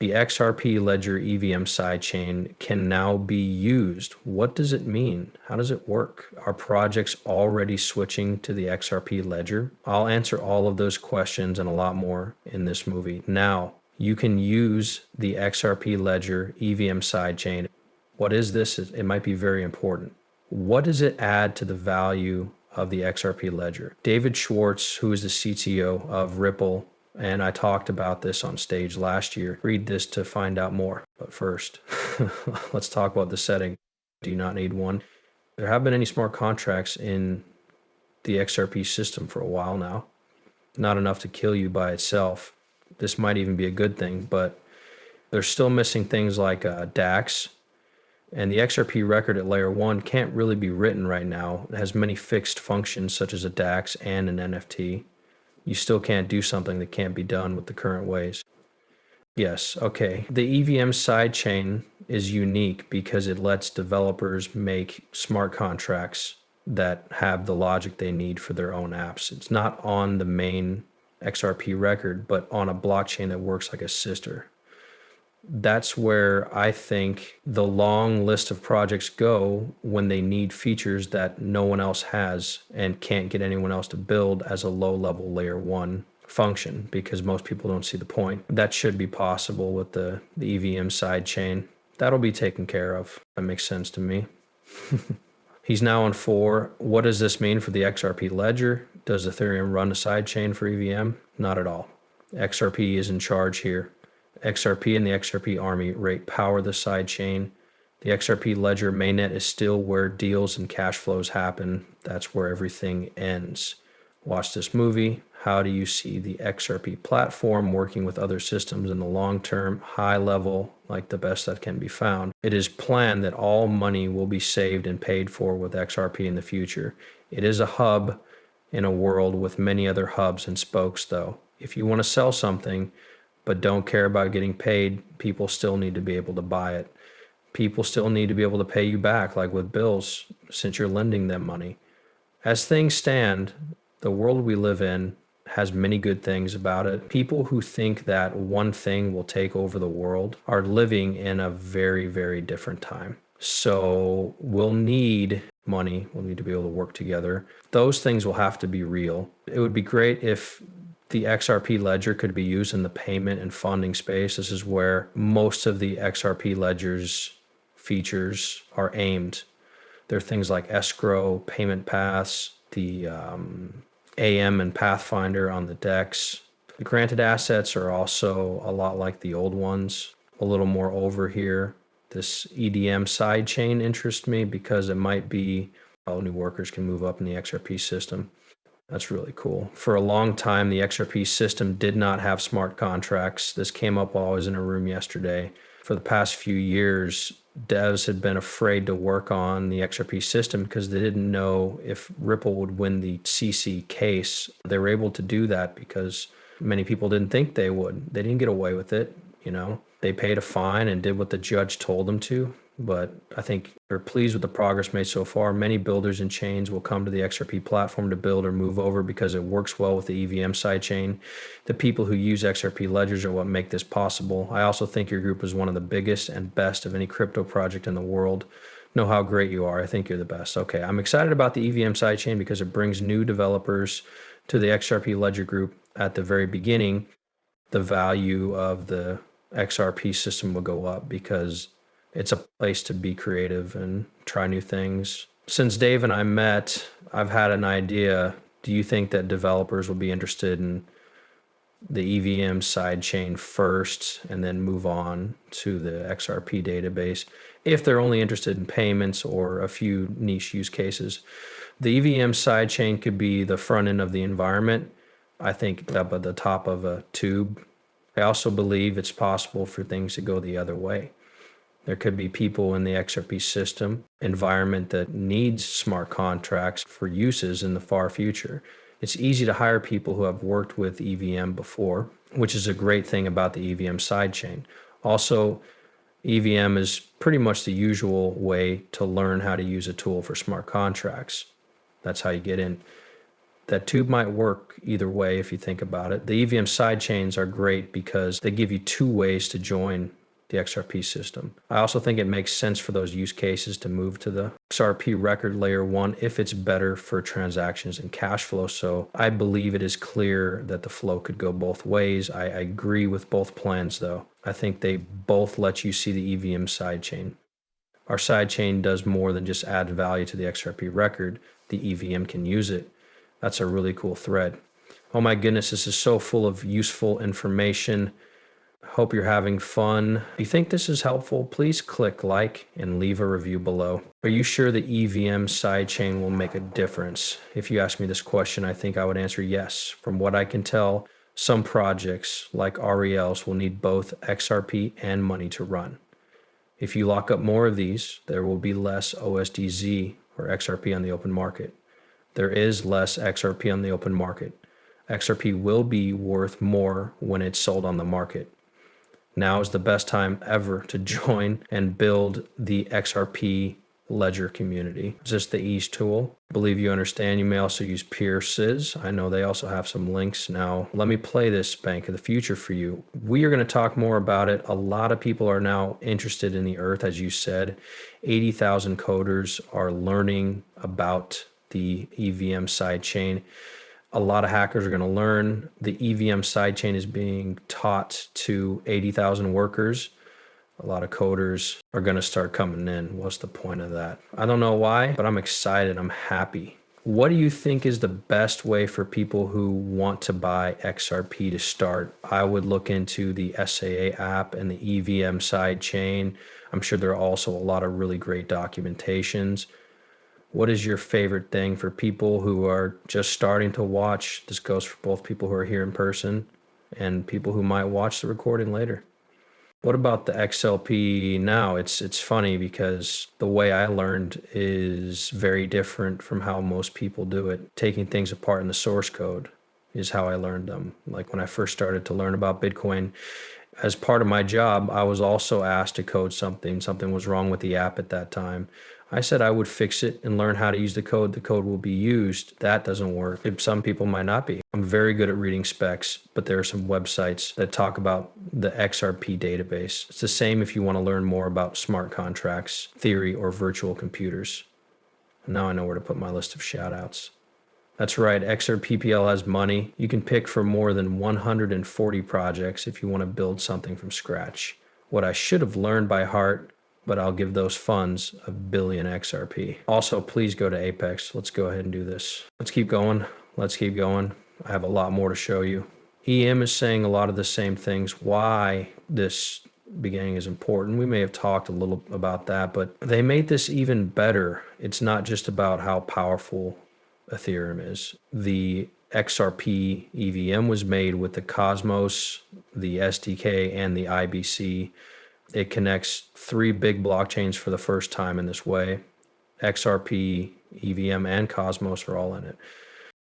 The XRP Ledger EVM sidechain can now be used. What does it mean? How does it work? Are projects already switching to the XRP Ledger? I'll answer all of those questions and a lot more in this movie. Now, you can use the XRP Ledger EVM sidechain. What is this? It might be very important. What does it add to the value of the XRP Ledger? David Schwartz, who is the CTO of Ripple, and I talked about this on stage last year. Read this to find out more. But first, let's talk about the setting. Do you not need one? There have been any smart contracts in the XRP system for a while now. Not enough to kill you by itself. This might even be a good thing, but they're still missing things like DAX. And the XRP record at layer 1 can't really be written right now. It has many fixed functions such as a DAX and an NFT. You still can't do something that can't be done with the current ways. Yes, okay. The EVM sidechain is unique because it lets developers make smart contracts that have the logic they need for their own apps. It's not on the main XRP record, but on a blockchain that works like a sister. That's where I think the long list of projects go when they need features that no one else has and can't get anyone else to build as a low-level layer 1 function, because most people don't see the point. That should be possible with the EVM sidechain. That'll be taken care of. That makes sense to me. He's now on 4. What does this mean for the XRP ledger? Does Ethereum run a sidechain for EVM? Not at all. XRP is in charge here. XRP and the XRP army rate power the sidechain. The XRP ledger mainnet is still where deals and cash flows happen. That's where everything ends. Watch this movie. How do you see the XRP platform working with other systems in the long term, high level, like the best that can be found? It is planned that all money will be saved and paid for with XRP in the future. It is a hub in a world with many other hubs and spokes, though. If you want to sell something, but don't care about getting paid, people still need to be able to buy it. People still need to be able to pay you back, like with bills, since you're lending them money. As things stand, the world we live in has many good things about it. People who think that one thing will take over the world are living in a very, very different time. So we'll need money. We'll need to be able to work together. Those things will have to be real. It would be great if the XRP ledger could be used in the payment and funding space. This is where most of the XRP ledger's features are aimed. There are things like escrow, payment paths, the AM and Pathfinder on the DEX. The granted assets are also a lot like the old ones, a little more over here. This EDM sidechain interests me because it might be how new workers can move up in the XRP system. That's really cool. For a long time, the XRP system did not have smart contracts. This came up while I was in a room yesterday. For the past few years, devs had been afraid to work on the XRP system because they didn't know if Ripple would win the CC case. They were able to do that because many people didn't think they would. They didn't get away with it, you know. They paid a fine and did what the judge told them to. But I think they're pleased with the progress made so far. Many builders and chains will come to the XRP platform to build or move over because it works well with the EVM sidechain. The people who use XRP ledgers are what make this possible. I also think your group is one of the biggest and best of any crypto project in the world. Know how great you are. I think you're the best. Okay, I'm excited about the EVM sidechain because it brings new developers to the XRP ledger group at the very beginning. The value of the XRP system will go up because it's a place to be creative and try new things. Since Dave and I met, I've had an idea. Do you think that developers will be interested in the EVM sidechain first and then move on to the XRP database if they're only interested in payments or a few niche use cases? The EVM sidechain could be the front end of the environment, I think up at the top of a tube. I also believe it's possible for things to go the other way. There could be people in the XRP system environment that needs smart contracts for uses in the far future. It's easy to hire people who have worked with EVM before, which is a great thing about the EVM sidechain. Also, EVM is pretty much the usual way to learn how to use a tool for smart contracts. That's how you get in. That tube might work either way if you think about it. The EVM sidechains are great because they give you two ways to join the XRP system. I also think it makes sense for those use cases to move to the XRP record layer 1 if it's better for transactions and cash flow. So I believe it is clear that the flow could go both ways. I agree with both plans though. I think they both let you see the EVM sidechain. Our sidechain does more than just add value to the XRP record. The EVM can use it. That's a really cool thread. Oh my goodness, this is so full of useful information. Hope you're having fun. If you think this is helpful, please click like and leave a review below. Are you sure the EVM sidechain will make a difference? If you ask me this question, I think I would answer yes. From what I can tell, some projects like RELs will need both XRP and money to run. If you lock up more of these, there will be less OSDZ or XRP on the open market. There is less XRP on the open market. XRP will be worth more when it's sold on the market. Now is the best time ever to join and build the XRP ledger community. Is this the ease tool? I believe you understand. You may also use Pierce's. I know they also have some links. Now, let me play this bank of the future for you. We are going to talk more about it. A lot of people are now interested in the Earth, as you said. 80,000 coders are learning about the EVM sidechain. A lot of hackers are going to learn. The EVM sidechain is being taught to 80,000 workers. A lot of coders are going to start coming in. What's the point of that? I don't know why, but I'm excited. I'm happy. What do you think is the best way for people who want to buy XRP to start? I would look into the SAA app and the EVM sidechain. I'm sure there are also a lot of really great documentations. What is your favorite thing for people who are just starting to watch? This goes for both people who are here in person and people who might watch the recording later. What about the XLP now? It's funny because the way I learned is very different from how most people do it. Taking things apart in the source code is how I learned them. Like when I first started to learn about Bitcoin, as part of my job, I was also asked to code something. Something was wrong with the app at that time. I said I would fix it and learn how to use the code. The code will be used. That doesn't work. Some people might not be. I'm very good at reading specs, but there are some websites that talk about the XRP database. It's the same if you want to learn more about smart contracts, theory, or virtual computers. Now I know where to put my list of shout outs. That's right, XRPPL has money. You can pick from more than 140 projects if you want to build something from scratch. What I should have learned by heart, but I'll give those funds a billion XRP. Also, please go to Apex. Let's go ahead and do this. Let's keep going. Let's keep going. I have a lot more to show you. EM is saying a lot of the same things. Why this beginning is important. We may have talked a little about that, but they made this even better. It's not just about how powerful Ethereum is. The XRP EVM was made with the Cosmos, the SDK, and the IBC. It connects three big blockchains for the first time in this way. XRP, EVM, and Cosmos are all in it.